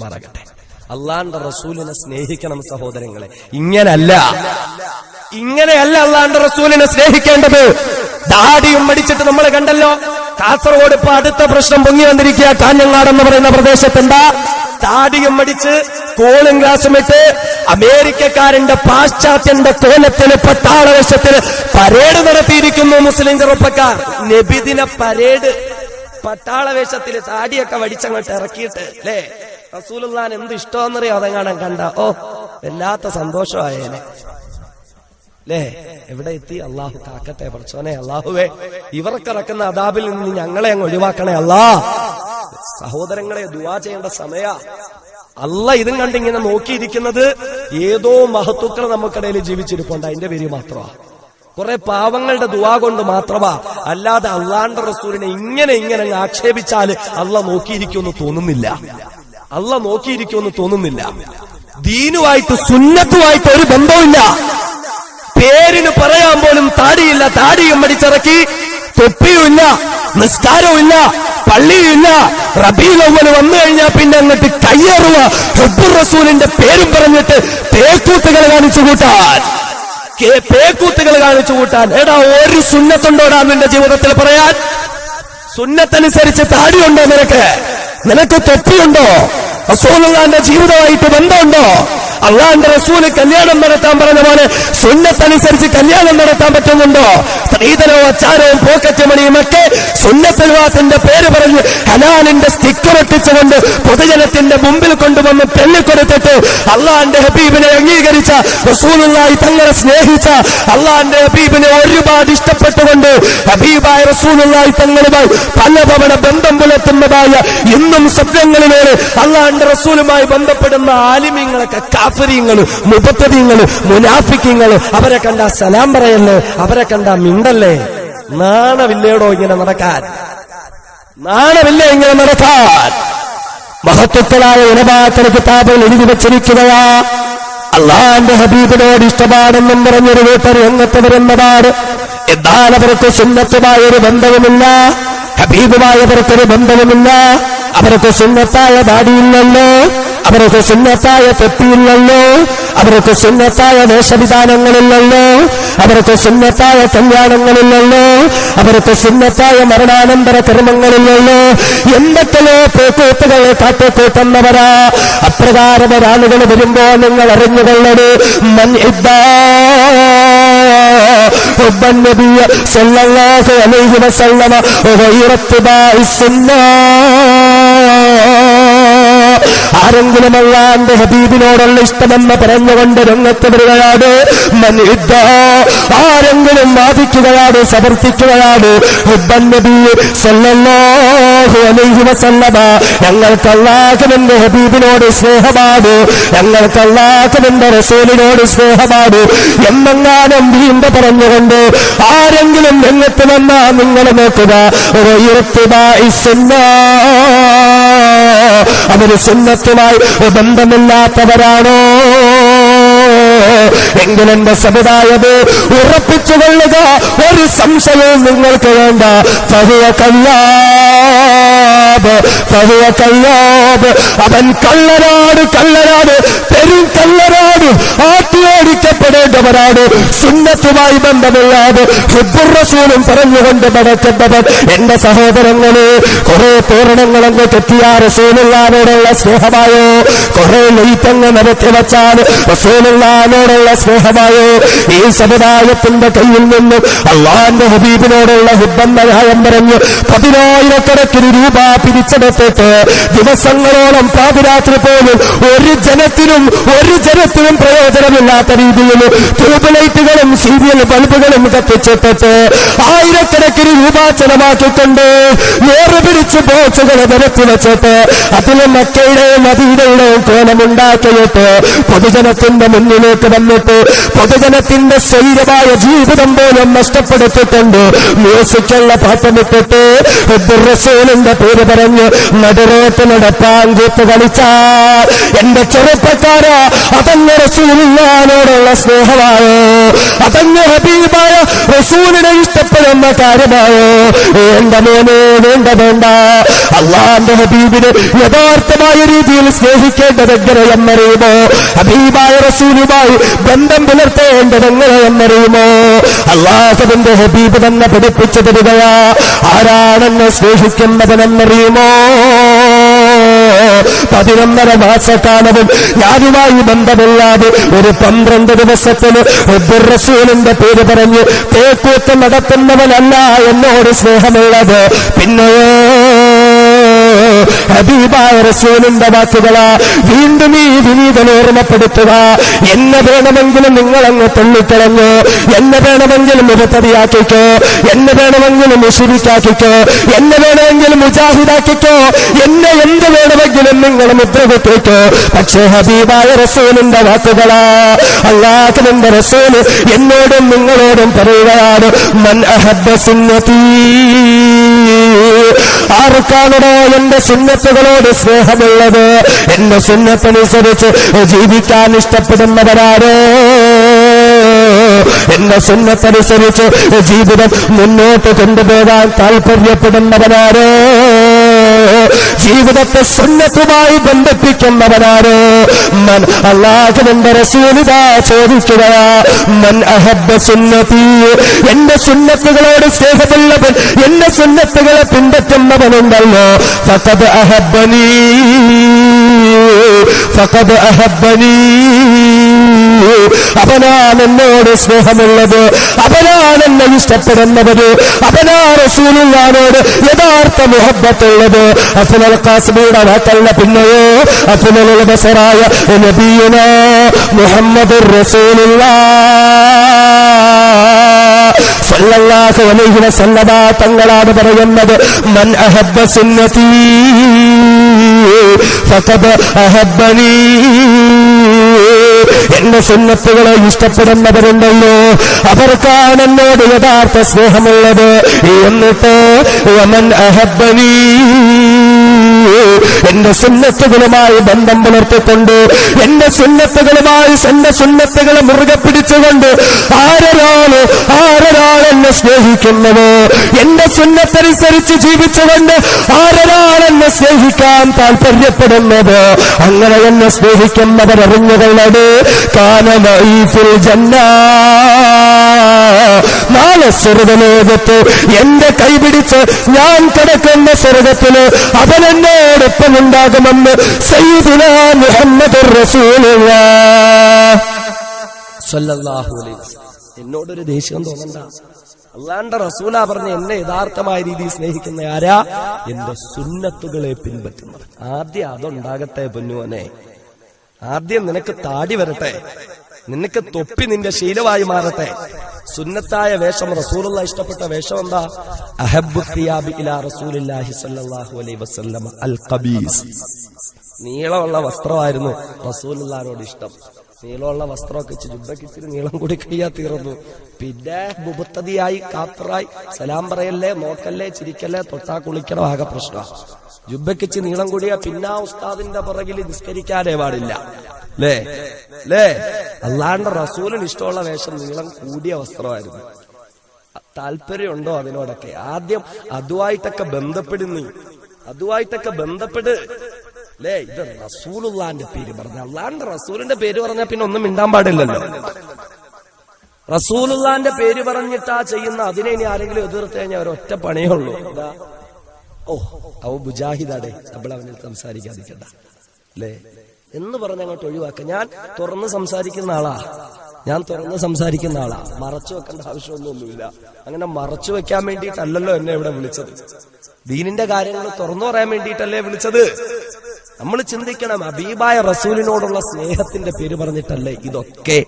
മാറാകട്ടെ. അള്ളാന്റെ റസൂലിനെ സ്നേഹിക്കണം സഹോദരങ്ങളെ. ഇങ്ങനെയല്ല അള്ളാന്റെ റസൂലിനെ സ്നേഹിക്കേണ്ടത്. ദാടിയും മടിച്ചിട്ട് നമ്മൾ കണ്ടല്ലോ, കാസർഗോഡ് ഇപ്പൊ അടുത്ത പ്രശ്നം പൊങ്ങി വന്നിരിക്കുക. കാഞ്ഞങ്ങാട് എന്ന് പറയുന്ന പ്രദേശത്തെന്താ താടിയും മടിച്ച് കോളും ഗ്ലാസും ഇട്ട് അമേരിക്കക്കാരന്റെ പാശ്ചാത്യന്റെ കോലത്തിന് പട്ടാളവേഷത്തിന് പരേഡ് നടത്തിയിരിക്കുന്നു മുസ്ലിം ചെറുപ്പക്കാർ. നബിദിന പരേഡ് പട്ടാളവേഷത്തില് താടിയൊക്കെ വടിച്ചങ്ങോട്ട് ഇറക്കിയിട്ട് അല്ലേ. റസൂലുള്ളാഹിന് എന്ത് ഇഷ്ടമെന്നറിയോ അതെങ്ങാനും കണ്ട വല്ലാത്ത സന്തോഷമായേനെ അല്ലേ. എവിടെ എത്തി? അള്ളാഹു കാക്കട്ടെ പഠിച്ചോനെ. അള്ളാഹുവേ ഇവർക്കിറക്കുന്ന അദാബിൽ നിന്ന് ഞങ്ങളെ അങ്ങ് ഒഴിവാക്കണേ അല്ലാ. സഹോദരങ്ങളെ, ദുആ ചെയ്യേണ്ട സമയ. അല്ല ഇതും കണ്ടിങ്ങനെ നോക്കിയിരിക്കുന്നത് ഏതോ മഹത്തുക്കൾ നമുക്കിടയിൽ ജീവിച്ചിരിപ്പുണ്ട്, അതിന്റെ പേര് മാത്രമാ. കുറെ പാവങ്ങളുടെ ദുആ കൊണ്ട് മാത്രമാ. അല്ലാതെ അള്ളാന്റെ റസൂലിനെ ഇങ്ങനെ ആക്ഷേപിച്ചാൽ അല്ല നോക്കിയിരിക്കുമെന്ന് തോന്നുന്നില്ല. ദീനുമായിട്ട് സുന്നത്തുമായിട്ട് ഒരു ബന്ധവുമില്ല. പേരിന് പറയാൻ പോലും താടിയില്ല. താടിയും മടിച്ചിറക്കി, തൊപ്പിയുമില്ല, നിസ്കാരവുമില്ല, പള്ളിയുമില്ല. റബീഉൽ അവ്വൽ വന്നു കഴിഞ്ഞാൽ പിന്നെ അങ്ങോട്ട് കയ്യേറുക. ഹുബ്ബുർ റസൂലിന്റെ പേരും പറഞ്ഞിട്ട് പേക്കൂത്തുകൾ കാണിച്ചു കൂട്ടാൻ. എടാ, ഒരു സുന്നത്തുണ്ടോടാ നിന്റെ ജീവിതത്തിൽ പറയാൻ? സുന്നത്തനുസരിച്ച് താടിയുണ്ടോ നിനക്ക് തൊപ്പിയുണ്ടോ? റസൂലുള്ളാഹിന്റെ ജീവിതമായിട്ട് ബന്ധമുണ്ടോ? അള്ളാന്റെ റസൂല് കല്യാണം നടത്താൻ പറഞ്ഞ പോലെ സുന്നത്തനുസരിച്ച് കല്യാണം നടത്താൻ പറ്റുന്നുണ്ടോ? സ്ത്രീധനവും അച്ചാരവും പോക്കറ്റ് മണിയുമൊക്കെ സുന്നത്തുൽവാത്തിന്റെ പേര് പറഞ്ഞ് ഹലാലിന്റെ സ്റ്റിക്കർ ഒട്ടിച്ചുകൊണ്ട് പൊതുജനത്തിന്റെ മുമ്പിൽ കൊണ്ടുവന്ന് പെണ്ണിക്കൊടുത്തിട്ട് അള്ളാന്റെ ഹബീബിനെ അംഗീകരിച്ച, റസൂലുള്ളാഹി തങ്ങളെ സ്നേഹിച്ച, അള്ളാന്റെ ഹബീബിനെ ഒരുപാട് ഇഷ്ടപ്പെട്ടുകൊണ്ട് ഹബീബായ റസൂലുള്ളാഹി തങ്ങളുമായി പലതവണ ബന്ധം പുലർത്തുന്നതായ ഇന്നും ശബ്ദങ്ങളിലൂടെ അള്ളാന്റെ റസൂലുമായി ബന്ധപ്പെടുന്ന ആലിമീങ്ങളൊക്കെ കാഫിരീങ്ങള്, മുബത്തദീങ്ങള്, മുനാഫിക്കീങ്ങള്, അവരെ കണ്ട സലാം പറയല്ലേ, അവരെ കണ്ട മിണ്ടല്ലേ? നാണമില്ലേടോ ഇങ്ങനെ നടക്കാൻ? മഹത്തുക്കളായ ഉലമാക്കൾ കിതാബുകൾ എഴുതി വെച്ചിരിക്കുകയാ. അള്ളാന്റെ ഹബീബിനോട് ഇഷ്ടപാടെന്നും പറഞ്ഞൊരു വീട്ടർ രംഗത്ത് വരുന്നതാണ്. എന്നാൽ അവർക്ക് സുന്നത്തുമായൊരു ബന്ധവുമില്ല, ഹബീബുമായവർക്കൊരു ബന്ധവുമില്ല. അവർക്ക് സുന്നത്തായ ദാടിയില്ലല്ലോ, അവർക്ക് സുന്നത്തായ തൊപ്പിയില്ലല്ലോ, അവർക്ക് സുന്നത്തായ വേഷവിധാനങ്ങളില്ലല്ലോ, അവർക്ക് സുന്നത്തായ കല്യാണങ്ങളില്ലല്ലോ, അവർക്ക് സുന്നത്തായ മരണാനന്തര കർമ്മങ്ങളില്ലല്ലോ. എന്തൊക്കെയോ പേക്കൂത്തുകളെ കാട്ടിക്കൂട്ടുന്നവരാ. അപ്രകാരം ഒരാളുകൾ വരുമ്പോ നിങ്ങൾ അറിഞ്ഞുകൊള്ളത്, മൻ ഇദ്ദാ ഹുബ്ബൻ നബിയ്യ സല്ലല്ലാഹു അലൈഹി വസല്ലമ വഗൈറ ഇത്തിബാഇ സുന്നah. ആരെങ്കിലും അല്ലാഹുവിന്റെ ഹബീബിനോടുള്ള ഇഷ്ടമെന്ന് പറഞ്ഞുകൊണ്ട് രംഗത്ത് വരികയാണ്. ആരെങ്കിലും വാദിക്കുകയാണ്, സമർത്ഥിക്കുകയാണ്, ഹുബ്ബൻ നബി സല്ലല്ലാഹു അലൈഹി വസല്ലമ, ഞങ്ങൾക്ക് അല്ലാഹുവിന്റെ ഹബീബിനോട് സ്നേഹമാണ്, ഞങ്ങൾക്ക് അല്ലാഹുവിന്റെ റസൂലിനോട് സ്നേഹമാണ് എന്നെങ്ങാനും വീണ്ടും പറഞ്ഞുകൊണ്ട് ആരെങ്കിലും രംഗത്ത് വന്നാ നിങ്ങൾ നോക്കുക, അവര് സുന്നത്തുമായി ബന്ധമില്ലാത്തവരാണോ? എങ്കിലെന്റെ സമുദായത് ഉറപ്പിച്ചുകൊള്ളുക, ഒരു സംശയവും നിങ്ങൾക്ക് വേണ്ട. ഫഹുവ കല്ലാബ്, അവൻ കള്ളനാട്, പെരും കള്ളനാട്, ആട്ടിയോടിക്കപ്പെടേണ്ടവരാണ്. സുന്നത്തുമായി ബന്ധമില്ലാതെ ഹുബ്ബുർ റസൂലും പറഞ്ഞുകൊണ്ട് നടക്കേണ്ടവൻ. എന്റെ സഹോദരങ്ങളെ, കുറെ തോരണങ്ങളങ്ങ് കെട്ടിയ റസൂലുള്ളാഹിനോടുള്ള സ്നേഹമായോ, കുറെ ലൈറ്റങ്ങ് നിരത്തി വെച്ചാൽ റസൂലുള്ളാഹിനോടുള്ള സ്നേഹമായോ? ഈ സമുദായത്തിന്റെ കയ്യിൽ നിന്നും അള്ളാന്റെ ഹബീബിനോടുള്ള ഹുബ്ബെന്ന ന്യായം പറഞ്ഞ് 10,000 രൂപ പിരിച്ചെടുത്തിട്ട് ദിവസങ്ങളോളം പാതിരാത്രി പോലും ഒരു ജനത്തിനും പ്രയോജനമില്ലാത്ത രീതിയിൽ ട്യൂബ് ലൈറ്റുകളും സീരിയൽ ബൾബുകളും കത്തിച്ചിട്ടിട്ട് 1000 രൂപ ചെലവാക്കിക്കൊണ്ട് നേരെ പിടിച്ച് ബോക്സുകൾ നിരത്തി വെച്ചിട്ട് അതിൽ മക്കയുടെയും മദീനയുടെയും കോലമുണ്ടാക്കിയിട്ട് പൊതുജനത്തിന്റെ മുന്നിലേക്ക് നിന്നിട്ട് പൊതുജനത്തിന്റെ സ്വൈരമായ ജീവിതം പോലും നഷ്ടപ്പെടുത്തിക്കൊണ്ട് മ്യൂസിക്കുള്ള പാട്ടമിട്ടിട്ട് റസൂലിന്റെ പേര് പറഞ്ഞ് നടുറോട്ട് നടപ്പാൻ കൂത്ത് കളിച്ചാൽ എന്റെ ചെറുപ്പക്കാരാ, അതങ്ങ് റസൂലുള്ളാഹിനോടുള്ള സ്നേഹമായോ? അതങ്ങ് ഹബീബായ റസൂലിനെ ഇഷ്ടപ്പെടുന്ന കാര്യമായോ? എന്റെ മോനെ, വേണ്ട വേണ്ട. അള്ളാന്റെ ഹബീബിനെ യഥാർത്ഥമായ രീതിയിൽ സ്നേഹിക്കേണ്ടത് എങ്ങനെയെന്നറിയുമോ? ഹബീബായ റസൂലുമായി ബന്ധം പുലർത്തേണ്ടത് എങ്ങനെയെന്നറിയുമോ? അള്ളാഹുവിന്റെ ഹബീബ് തന്നെ പഠിപ്പിച്ചു തരികയാ. ആരാണെന്ന് സ്നേഹിക്കുന്നവനെന്നറിയുമോ? 11 മാസക്കാലവും ഞാനുമായി ബന്ധമില്ലാതെ ഒരു 12 ദിവസത്തിന് റസൂലിന്റെ പേര് പറഞ്ഞ് തേക്കൂത്ത് നടത്തുന്നവനല്ല എന്നോട് സ്നേഹമുള്ളത്. പിന്നെയോ ഹബീബായ റസൂലിന്റെ വാക്കുകളാ. വീണ്ടും ഈ വിനീതനെ ഓർമ്മപ്പെടുത്തുക. എന്നെ വേണമെങ്കിലും നിങ്ങളങ്ങ് തള്ളിക്കളഞ്ഞോ, എന്നെ വേണമെങ്കിലും മുഖത്തടിയാക്കിക്കോ, എന്നെ വേണമെങ്കിലും മുശ്രിക്കാക്കിക്കോ, എന്നെ വേണമെങ്കിലും മുജാഹിദാക്കിക്കോ, എന്നെ എന്ത് വേണമെങ്കിലും നിങ്ങൾ മുദ്രകുത്തിക്കോ. പക്ഷേ ഹബീബായ റസൂലിന്റെ വാക്കുകളാ. അല്ലാഹുവിന്റെ റസൂല് എന്നോടും നിങ്ങളോടും പറയുകയാണ്, മൻ അഹബ്ബ സുന്നതീ, ആർക്കാണോ എന്റെ സുന്നത്തുകളോട് സ്നേഹമുള്ളത്, എന്റെ സുന്നത്തനുസരിച്ച് ജീവിക്കാൻ ഇഷ്ടപ്പെടുന്നവരാരോ, എന്റെ സുന്നത്തനുസരിച്ച് ജീവിതം മുന്നോട്ട് കൊണ്ടുപോകാൻ താല്പര്യപ്പെടുന്നവരാരോ, ജീവിതത്തെ സുന്നത്തുമായി ബന്ധിപ്പിക്കുന്നവരാരോ, മൻ അല്ലാഹുവിന്റെ റസൂലിതാ ചോദിക്കുകയാ, മൻ അഹബ്ബ സുന്നതി, എന്റെ സുന്നത്തുകളോട് സ്നേഹമുള്ളവൻ, എന്റെ സുന്നത്തുകളെ പിൻപറ്റുന്നവനുണ്ടല്ലോ, ഫഖദ് അഹബ്ബനി, ഫഖദ് അഹബ്ബനി, അവനാണ് എന്നോട് സ്നേഹമുള്ളത്, അവനാണ് എന്നെ ഇഷ്ടപ്പെടുന്നവര്, അവനാ റസൂലുള്ളാഹിനോട് യഥാർത്ഥ മുഹബ്ബത്തുള്ളത്. അഫ്ളൽ ഖാസിമിയുടെ വാക്കല്ല, പിന്നെയോ അഫ്ളൽ ബസറായ നബിയുനാ മുഹമ്മദുർ റസൂലുള്ളാഹ് സല്ലല്ലാഹു അലൈഹി വസല്ലമ തങ്ങളാണ് പറയുന്നത്, മൻ അഹബ്ബ സുന്നതി ഫഖദ് അഹബ്ബനി, എന്റെ സുന്നത്തുകളെ ഇഷ്ടപ്പെടുന്നവരുണ്ടല്ലോ, അവർക്കാണ് എന്നോട് യഥാർത്ഥ സ്നേഹമുള്ളത്. എന്നിട്ട് വമൻ അഹബ്ബനി, എന്റെ സുന്നത്തുകളുമായി ബന്ധം പുലർത്തിക്കൊണ്ട്, എന്റെ സുന്നത്തുകളുമായി എന്റെ സുന്നത്തുകളെ മുറുകെ പിടിച്ചുകൊണ്ട് ആരൊരാള് എന്നെ സ്നേഹിക്കുന്നത്, എന്റെ സുന്നത്തനുസരിച്ച് ജീവിച്ചുകൊണ്ട് ആരൊരാളെന്നെ സ്നേഹിക്കാൻ താല്പര്യപ്പെടുന്നത്, അങ്ങനെ എന്നെ സ്നേഹിക്കുന്നവരറിഞ്ഞുകൊള്ളത്, കാനമഈ ഫിൽ ജന്ന, നാളെ സ്വർഗ്ഗലോകത്ത് എന്റെ കൈപിടിച്ച് ഞാൻ കിടക്കുന്ന സ്വർഗ്ഗത്തില് അവനെന്നോടൊപ്പം ഉണ്ടാകുമെന്ന് സയ്യിദുനാ മുഹമ്മദുർ റസൂലുള്ളാഹ് സ്വല്ലല്ലാഹു അലൈഹി വസല്ലം. എന്നോടൊരു ദേഷ്യം തോന്നണ്ട. അല്ലാഹുവിന്റെ റസൂലാ പറഞ്ഞ എന്നെ യഥാർത്ഥമായ രീതിയിൽ സ്നേഹിക്കുന്ന ആരാ? എന്റെ സുന്നത്തുകളെ പിൻപറ്റുന്നത്. ആദ്യം അതുണ്ടാകട്ടെ പൊന്നുവനെ. ആദ്യം നിനക്ക് താടി വരട്ടെ, നിനക്ക് തൊപ്പി നിന്റെ ശീലമായി മാറട്ടെ. സുന്നത്തായ വേഷം, റസൂലുള്ളാഹി ഇഷ്ടപ്പെട്ട വേഷം എന്താ? അഹബ്ബു തിയാബി ഇലാ റസൂലില്ലാഹി സ്വല്ലല്ലാഹു അലൈഹി വസല്ലം അൽ ഖബീസ്. നീളമുള്ള വസ്ത്രമായിരുന്നു റസൂലുള്ളാഹിനോട് ഇഷ്ടം. നീളമുള്ള വസ്ത്രമൊക്കെ ജുബ്ബയ്ക്ക് ഇച്ചിരി നീളം കൂടി കഴിയാ തീർന്നു. പിന്നെ മുബത്തതിയായി കാത്തറായി സലാം പറയല്ലേ, നോക്കല്ലേ, ചിരിക്കല്ലേ, തൊട്ടാ കുളിക്കണം, ആകെ പ്രശ്നമാണ്. ജുബ്ബയ്ക്ക് നീളം കൂടിയാ പിന്നെ ഉസ്താദിന്റെ പുറകിൽ നിസ്കരിക്കാനേ പാടില്ല. ലേ അല്ലാഹുവിന്റെ റസൂലിന് ഇഷ്ടമുള്ള വേഷം നീളം കൂടിയ വസ്ത്രമായിരുന്നു. താല്പര്യമുണ്ടോ അതിനോടൊക്കെ? ആദ്യം അതുമായിട്ടൊക്കെ ബന്ധപ്പെടുന്നു, അതുമായിട്ടൊക്കെ ബന്ധപ്പെട്. ഇത് റസൂലുള്ളാഹിന്റെ പേര് പറഞ്ഞ, അല്ലാഹുവിന്റെ റസൂലിന്റെ പേര് പറഞ്ഞാൽ പിന്നെ ഒന്നും മിണ്ടാൻ പാടില്ലല്ലോ. റസൂലുള്ളാഹിന്റെ പേര് പറഞ്ഞിട്ടാ ചെയ്യുന്ന അതിനെ ഇനി ആരെങ്കിലും എതിർത്ത് കഴിഞ്ഞാൽ ഒരൊറ്റ പണിയേ ഉള്ളൂ. അവ മുജാഹിദാടെ, നമ്മൾ അവനെ സംസാരിക്കാതിരിക്കണ്ട എന്ന് പറഞ്ഞ് അങ്ങോട്ട് ഒഴിവാക്ക. ഞാൻ തുറന്ന് സംസാരിക്കുന്ന ആളാ, മറച്ചു വെക്കേണ്ട ആവശ്യമൊന്നുമില്ല. അങ്ങനെ മറച്ചു വെക്കാൻ വേണ്ടിയിട്ടല്ലല്ലോ എന്നെ ഇവിടെ വിളിച്ചത്. ദീനിന്റെ കാര്യങ്ങൾ തുറന്നു പറയാൻ വേണ്ടിയിട്ടല്ലേ വിളിച്ചത്. നമ്മൾ ചിന്തിക്കണം, ഹബീബായ റസൂലിനോടുള്ള സ്നേഹത്തിന്റെ പേര് പറഞ്ഞിട്ടല്ലേ ഇതൊക്കെ,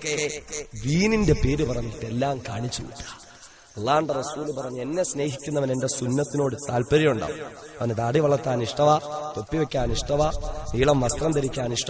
ദീനിന്റെ പേര് പറഞ്ഞിട്ട് എല്ലാം കാണിച്ചു വിട്ട. അല്ലാഹുവിന്റെ റസൂല് പറഞ്ഞു, എന്നെ സ്നേഹിക്കുന്നവൻ എന്റെ സുന്നത്തിനോട് താല്പര്യം ഉണ്ടാവും. അവന് ദാടി വളർത്താൻ ഇഷ്ടവാ, തൊപ്പി വെക്കാൻ ഇഷ്ടവാ, നീളം വസ്ത്രം ധരിക്കാൻ ഇഷ്ടം.